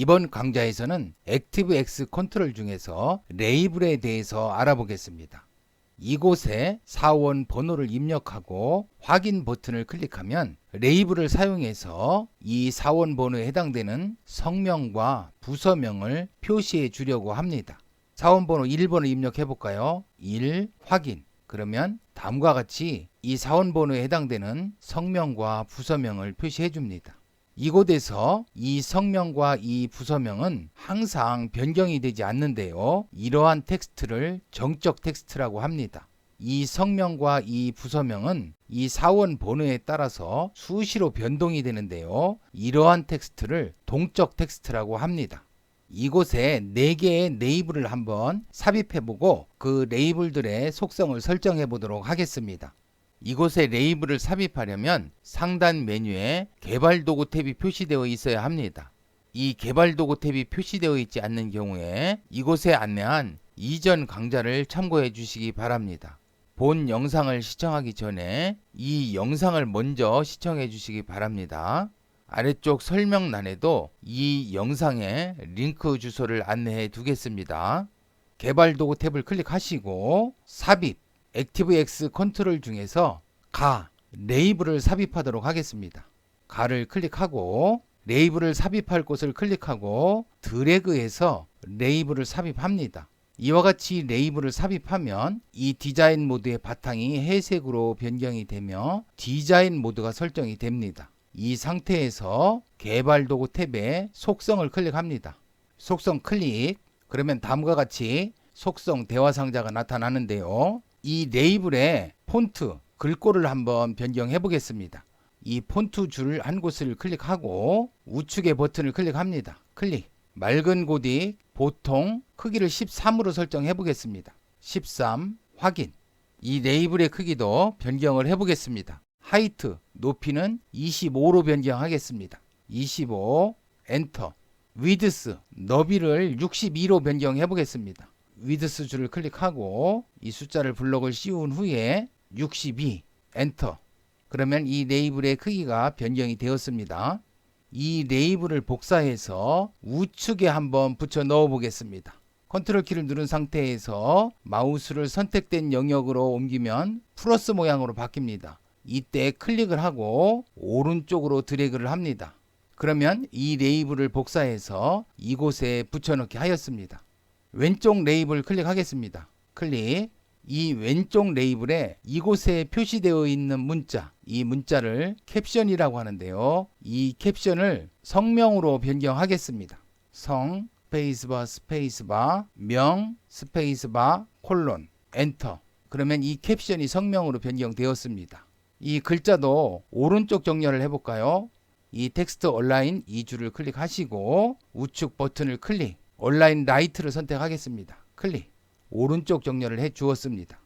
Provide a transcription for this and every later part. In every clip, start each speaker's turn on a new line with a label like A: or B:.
A: 이번 강좌에서는 액티브엑스 컨트롤 중에서 레이블에 대해서 알아보겠습니다. 이곳에 사원 번호를 입력하고 확인 버튼을 클릭하면 레이블을 사용해서 이 사원 번호에 해당되는 성명과 부서명을 표시해 주려고 합니다. 사원 번호 1번을 입력해 볼까요? 1 확인. 그러면 다음과 같이 이 사원 번호에 해당되는 성명과 부서명을 표시해 줍니다. 이곳에서 이 성명과 이 부서명은 항상 변경이 되지 않는데요. 이러한 텍스트를 정적 텍스트라고 합니다. 이 성명과 이 부서명은 이 사원 번호에 따라서 수시로 변동이 되는데요. 이러한 텍스트를 동적 텍스트라고 합니다. 이곳에 4개의 레이블을 한번 삽입해보고 그 레이블들의 속성을 설정해 보도록 하겠습니다. 이곳에 레이블을 삽입하려면 상단 메뉴에 개발 도구 탭이 표시되어 있어야 합니다. 이 개발 도구 탭이 표시되어 있지 않는 경우에 이곳에 안내한 이전 강좌를 참고해 주시기 바랍니다. 본 영상을 시청하기 전에 이 영상을 먼저 시청해 주시기 바랍니다. 아래쪽 설명란에도 이 영상의 링크 주소를 안내해 두겠습니다. 개발 도구 탭을 클릭하시고 삽입 액티브엑스 컨트롤 중에서 가 레이블을 삽입하도록 하겠습니다. 가를 클릭하고 레이블을 삽입할 곳을 클릭하고 드래그해서 레이블을 삽입합니다. 이와 같이 레이블을 삽입하면 이 디자인 모드의 바탕이 회색으로 변경이 되며 디자인 모드가 설정이 됩니다. 이 상태에서 개발 도구 탭에 속성을 클릭합니다. 속성 클릭. 그러면 다음과 같이 속성 대화 상자가 나타나는데요. 이 레이블의 폰트, 글꼴을 한번 변경해 보겠습니다. 이 폰트 줄 한 곳을 클릭하고 우측의 버튼을 클릭합니다. 클릭. 맑은 고딕, 보통, 크기를 13으로 설정해 보겠습니다. 13, 확인. 이 레이블의 크기도 변경을 해 보겠습니다. 하이트, 높이는 25로 변경하겠습니다. 25, 엔터. 위드스, 너비를 62로 변경해 보겠습니다. 위드스 줄을 클릭하고 이 숫자를 블럭을 씌운 후에 62 엔터. 그러면 이 레이블의 크기가 변경이 되었습니다. 이 레이블을 복사해서 우측에 한번 붙여 넣어 보겠습니다. 컨트롤 키를 누른 상태에서 마우스를 선택된 영역으로 옮기면 플러스 모양으로 바뀝니다. 이때 클릭을 하고 오른쪽으로 드래그를 합니다. 그러면 이 레이블을 복사해서 이곳에 붙여넣기 하였습니다. 왼쪽 레이블 클릭하겠습니다. 클릭. 이 왼쪽 레이블에 이곳에 표시되어 있는 문자, 이 문자를 캡션이라고 하는데요. 이 캡션을 성명으로 변경하겠습니다. 성, 스페이스바, 스페이스바, 명, 스페이스바, 콜론, 엔터. 그러면 이 캡션이 성명으로 변경되었습니다. 이 글자도 오른쪽 정렬을 해볼까요? 이 텍스트 얼라인 2줄을 클릭하시고 우측 버튼을 클릭. 온라인 라이트를 선택하겠습니다. 클릭. 오른쪽 정렬을 해 주었습니다.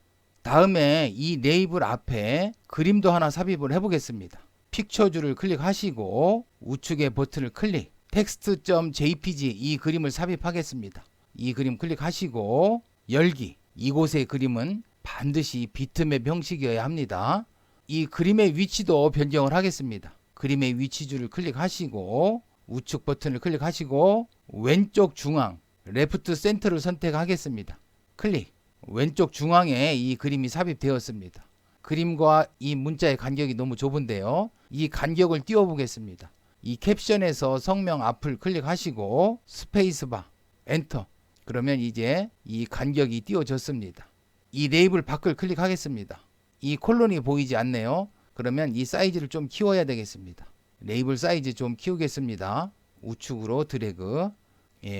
A: 다음에 이 레이블 앞에 그림도 하나 삽입을 해 보겠습니다. 픽처 줄을 클릭하시고 우측의 버튼을 클릭. text.jpg 이 그림을 삽입하겠습니다. 이 그림 클릭하시고 열기. 이곳의 그림은 반드시 비트맵 형식이어야 합니다. 이 그림의 위치도 변경을 하겠습니다. 그림의 위치 줄을 클릭하시고 우측 버튼을 클릭하시고 왼쪽 중앙, 레프트 센터를 선택하겠습니다. 클릭. 왼쪽 중앙에 이 그림이 삽입되었습니다. 그림과 이 문자의 간격이 너무 좁은데요. 이 간격을 띄워 보겠습니다. 이 캡션에서 성명 앞을 클릭하시고 스페이스바, 엔터. 그러면 이제 이 간격이 띄워졌습니다. 이 레이블 밖을 클릭하겠습니다. 이 콜론이 보이지 않네요. 그러면 이 사이즈를 좀 키워야 되겠습니다. 레이블 사이즈 좀 키우겠습니다. 우측으로 드래그.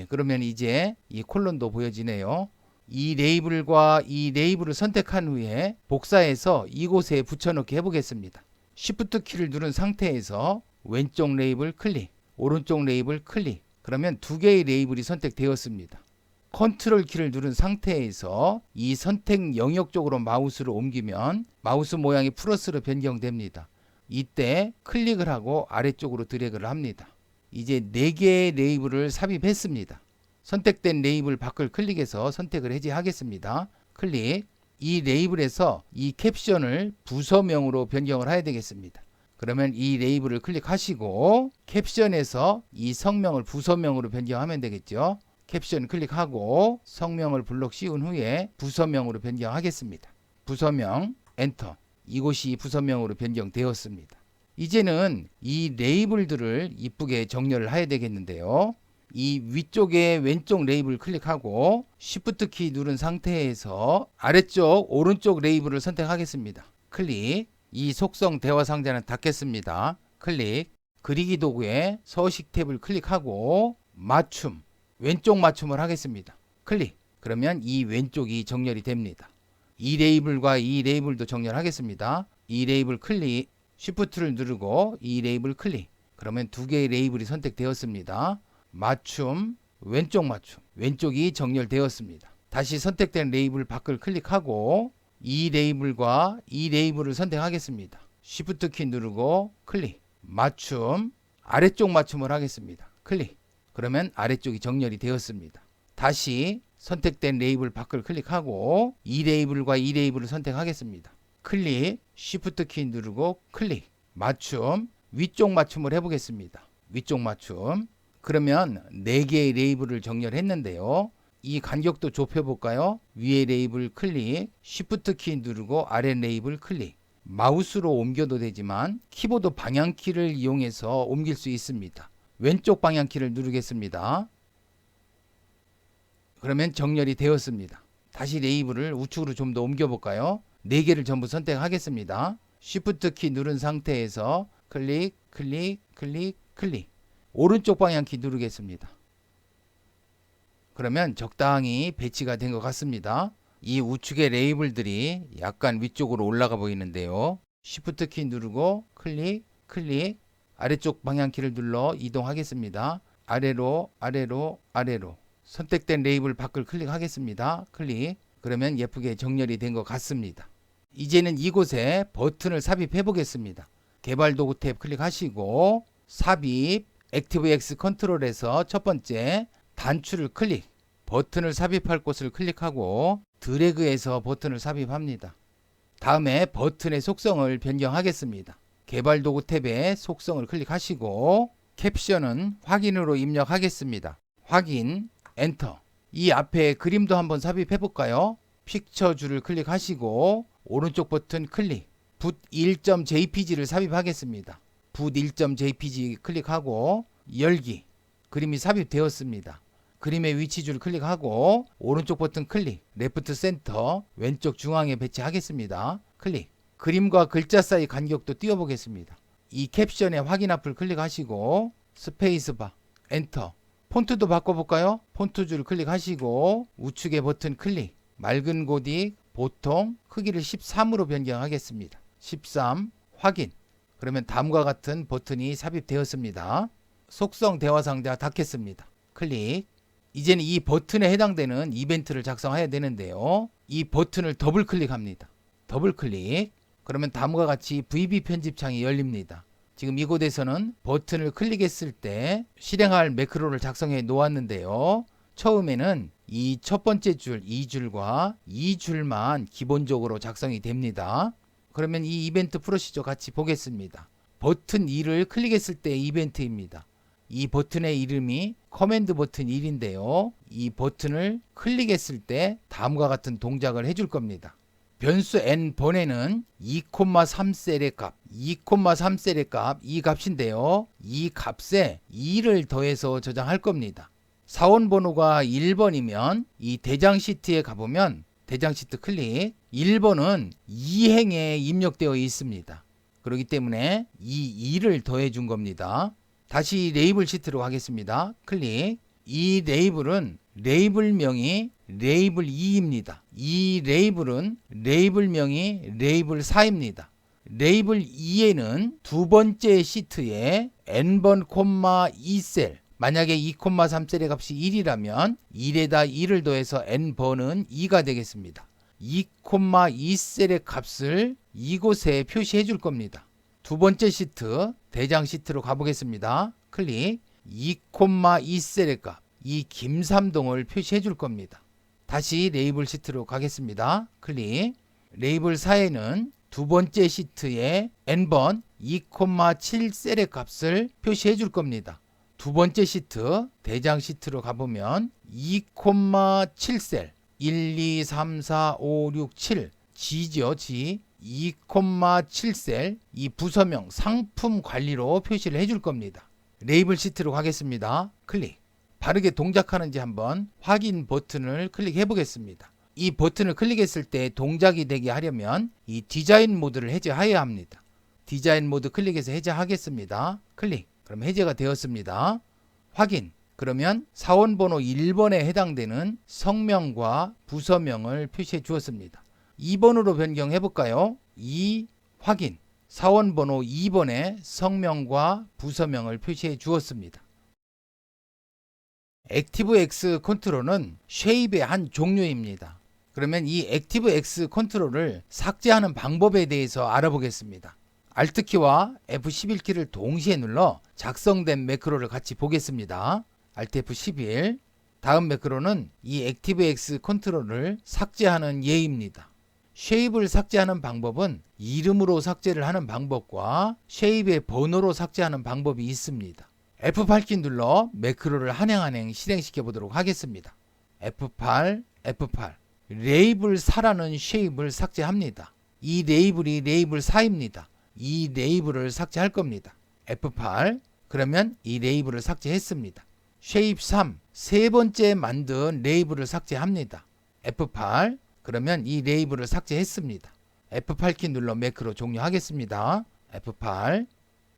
A: 그러면 이제 이 콜론도 보여지네요. 이 레이블과 이 레이블을 선택한 후에 복사해서 이곳에 붙여넣기 해보겠습니다. Shift 키를 누른 상태에서 왼쪽 레이블 클릭, 오른쪽 레이블 클릭. 그러면 두 개의 레이블이 선택되었습니다. 컨트롤 키를 누른 상태에서 이 선택 영역 쪽으로 마우스를 옮기면 마우스 모양이 플러스로 변경됩니다. 이때 클릭을 하고 아래쪽으로 드래그를 합니다. 이제 4개의 레이블을 삽입했습니다. 선택된 레이블 밖을 클릭해서 선택을 해제하겠습니다. 클릭. 이 레이블에서 이 캡션을 부서명으로 변경을 해야 되겠습니다. 그러면 이 레이블을 클릭하시고 캡션에서 이 성명을 부서명으로 변경하면 되겠죠. 캡션 클릭하고 성명을 블록 씌운 후에 부서명으로 변경하겠습니다. 부서명 엔터. 이곳이 부서명으로 변경되었습니다. 이제는 이 레이블들을 이쁘게 정렬을 해야 되겠는데요. 이 위쪽에 왼쪽 레이블 클릭하고 Shift 키 누른 상태에서 아래쪽 오른쪽 레이블을 선택하겠습니다. 클릭. 이 속성 대화 상자는 닫겠습니다. 클릭. 그리기 도구에 서식 탭을 클릭하고 맞춤. 왼쪽 맞춤을 하겠습니다. 클릭. 그러면 이 왼쪽이 정렬이 됩니다. 이 레이블과 이 레이블도 정렬하겠습니다. 이 레이블 클릭. Shift를 누르고 이 레이블 클릭. 그러면 두 개의 레이블이 선택되었습니다. 맞춤, 왼쪽 맞춤. 왼쪽이 정렬되었습니다. 다시 선택된 레이블 밖을 클릭하고 이 레이블과 이 레이블을 선택하겠습니다. Shift 키 누르고 클릭. 맞춤, 아래쪽 맞춤을 하겠습니다. 클릭. 그러면 아래쪽이 정렬이 되었습니다. 다시 선택된 레이블 밖을 클릭하고 이 레이블과 이 레이블을 선택하겠습니다. 클릭, Shift 키 누르고 클릭. 맞춤, 위쪽 맞춤을 해보겠습니다. 위쪽 맞춤. 그러면 4개의 레이블을 정렬했는데요. 이 간격도 좁혀볼까요? 위에 레이블 클릭, Shift 키 누르고 아래 레이블 클릭. 마우스로 옮겨도 되지만 키보드 방향키를 이용해서 옮길 수 있습니다. 왼쪽 방향키를 누르겠습니다. 그러면 정렬이 되었습니다. 다시 레이블을 우측으로 좀 더 옮겨볼까요? 4개를 전부 선택하겠습니다. Shift 키 누른 상태에서 클릭, 클릭, 클릭, 클릭. 오른쪽 방향키 누르겠습니다. 그러면 적당히 배치가 된 것 같습니다. 이 우측의 레이블들이 약간 위쪽으로 올라가 보이는데요. Shift 키 누르고 클릭, 클릭. 아래쪽 방향키를 눌러 이동하겠습니다. 아래로, 아래로, 아래로. 선택된 레이블 밖을 클릭하겠습니다. 클릭. 그러면 예쁘게 정렬이 된 것 같습니다. 이제는 이곳에 버튼을 삽입해 보겠습니다. 개발 도구 탭 클릭하시고 삽입, 액티브엑스 컨트롤에서 첫 번째 단추를 클릭. 버튼을 삽입할 곳을 클릭하고 드래그해서 버튼을 삽입합니다. 다음에 버튼의 속성을 변경하겠습니다. 개발 도구 탭에 속성을 클릭하시고 캡션은 확인으로 입력하겠습니다. 확인, 엔터. 이 앞에 그림도 한번 삽입해 볼까요? 픽처 줄을 클릭하시고 오른쪽 버튼 클릭. 붓 1.jpg를 삽입하겠습니다. 붓 1.jpg 클릭하고 열기. 그림이 삽입되었습니다. 그림의 위치줄 클릭하고 오른쪽 버튼 클릭. 레프트 센터 왼쪽 중앙에 배치하겠습니다. 클릭. 그림과 글자 사이 간격도 띄워보겠습니다. 이 캡션의 확인 앞을 클릭하시고 스페이스바 엔터. 폰트도 바꿔볼까요? 폰트 줄 클릭하시고 우측의 버튼 클릭. 맑은 고딕 보통 크기를 13으로 변경하겠습니다. 13 확인. 그러면 다음과 같은 버튼이 삽입되었습니다. 속성 대화 상자 닫겠습니다. 클릭. 이제는 이 버튼에 해당되는 이벤트를 작성해야 되는데요. 이 버튼을 더블 클릭합니다. 더블 클릭. 그러면 다음과 같이 VB 편집창이 열립니다. 지금 이곳에서는 버튼을 클릭했을 때 실행할 매크로를 작성해 놓았는데요. 처음에는 이 첫 번째 줄, 이 줄과 이 줄만 기본적으로 작성이 됩니다. 그러면 이 이벤트 프로시저 같이 보겠습니다. 버튼 1을 클릭했을 때 이벤트입니다. 이 버튼의 이름이 커맨드 버튼 1인데요. 이 버튼을 클릭했을 때 다음과 같은 동작을 해줄 겁니다. 변수 n번에는 2,3셀의 값, 2,3셀의 값, 이 값인데요. 이 값에 2를 더해서 저장할 겁니다. 사원 번호가 1번이면 이 대장 시트에 가보면 대장 시트 클릭, 1번은 2행에 입력되어 있습니다. 그렇기 때문에 이 2를 더해 준 겁니다. 다시 레이블 시트로 가겠습니다. 클릭. 이 레이블은 레이블명이 레이블 2입니다. 이 레이블은 레이블명이 레이블 4입니다. 레이블 2에는 두 번째 시트에 n번, 2셀, 만약에 2,3셀의 값이 1이라면 1에다 2를 더해서 n번은 2가 되겠습니다. 2,2셀의 값을 이곳에 표시해 줄 겁니다. 두 번째 시트, 대장 시트로 가보겠습니다. 클릭. 2,2셀의 값, 이 김삼동을 표시해 줄 겁니다. 다시 레이블 시트로 가겠습니다. 클릭. 레이블 4에는 두 번째 시트에 n번 2,7셀의 값을 표시해 줄 겁니다. 두 번째 시트, 대장 시트로 가보면 2,7셀 1, 2, 3, 4, 5, 6, 7 G죠, G. 2,7셀 이 부서명 상품 관리로 표시를 해줄 겁니다. 레이블 시트로 가겠습니다. 클릭. 바르게 동작하는지 한번 확인 버튼을 클릭해 보겠습니다. 이 버튼을 클릭했을 때 동작이 되게 하려면 이 디자인 모드를 해제해야 합니다. 디자인 모드 클릭해서 해제하겠습니다. 클릭. 그럼 해제가 되었습니다. 확인. 그러면 사원번호 1번에 해당되는 성명과 부서명을 표시해 주었습니다. 2번으로 변경해 볼까요? 2 확인. 사원번호 2번에 성명과 부서명을 표시해 주었습니다. 액티브엑스 컨트롤은 쉐입의 한 종류입니다. 그러면 이 액티브엑스 컨트롤을 삭제하는 방법에 대해서 알아보겠습니다. Alt키와 F11키를 동시에 눌러 작성된 매크로를 같이 보겠습니다. Alt F11. 다음 매크로는 이 액티브엑스 컨트롤을 삭제하는 예입니다. 쉐입을 삭제하는 방법은 이름으로 삭제를 하는 방법과 쉐입의 번호로 삭제하는 방법이 있습니다. F8키 눌러 매크로를 한행 실행시켜 보도록 하겠습니다. F8, F8. 레이블 4라는 쉐입을 삭제합니다. 이 레이블이 레이블 4입니다. 이 레이블을 삭제할 겁니다. F8. 그러면 이 레이블을 삭제했습니다. 쉐입 3. 세 번째 만든 레이블을 삭제합니다. F8. 그러면 이 레이블을 삭제했습니다. F8키 눌러 매크로 종료하겠습니다. F8.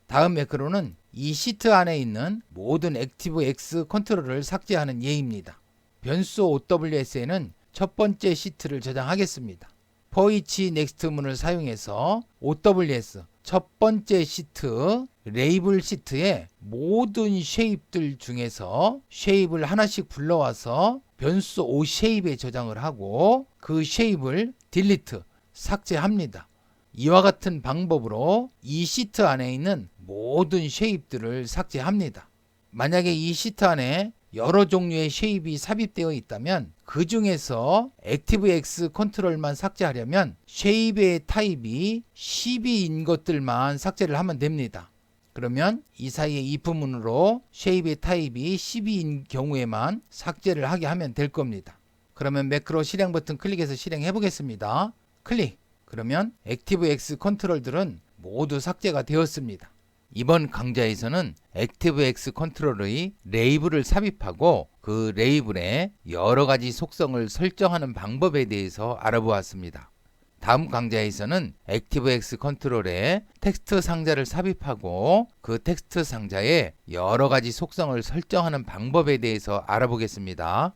A: 다음 매크로는 이 시트 안에 있는 모든 액티브엑스 컨트롤을 삭제하는 예입니다. 변수 OWS에는 첫 번째 시트를 저장하겠습니다. for each next 문을 사용해서 OWS 첫 번째 시트 레이블 시트에 모든 쉐입들 중에서 쉐입을 하나씩 불러와서 변수 O 쉐입에 저장을 하고 그 쉐입을 딜리트 삭제합니다. 이와 같은 방법으로 이 시트 안에 있는 모든 쉐입들을 삭제합니다. 만약에 이 시트 안에 여러 종류의 쉐입이 삽입되어 있다면 그 중에서 액티브엑스 컨트롤만 삭제하려면 쉐입의 타입이 12인 것들만 삭제를 하면 됩니다. 그러면 이 사이에 if문으로 쉐입의 타입이 12인 경우에만 삭제를 하게 하면 될 겁니다. 그러면 매크로 실행 버튼 클릭해서 실행해 보겠습니다. 클릭. 그러면 액티브엑스 컨트롤들은 모두 삭제가 되었습니다. 이번 강좌에서는 액티브엑스 컨트롤의 레이블을 삽입하고 그 레이블의 여러 가지 속성을 설정하는 방법에 대해서 알아보았습니다. 다음 강좌에서는 액티브엑스 컨트롤에 텍스트 상자를 삽입하고 그 텍스트 상자에 여러 가지 속성을 설정하는 방법에 대해서 알아보겠습니다.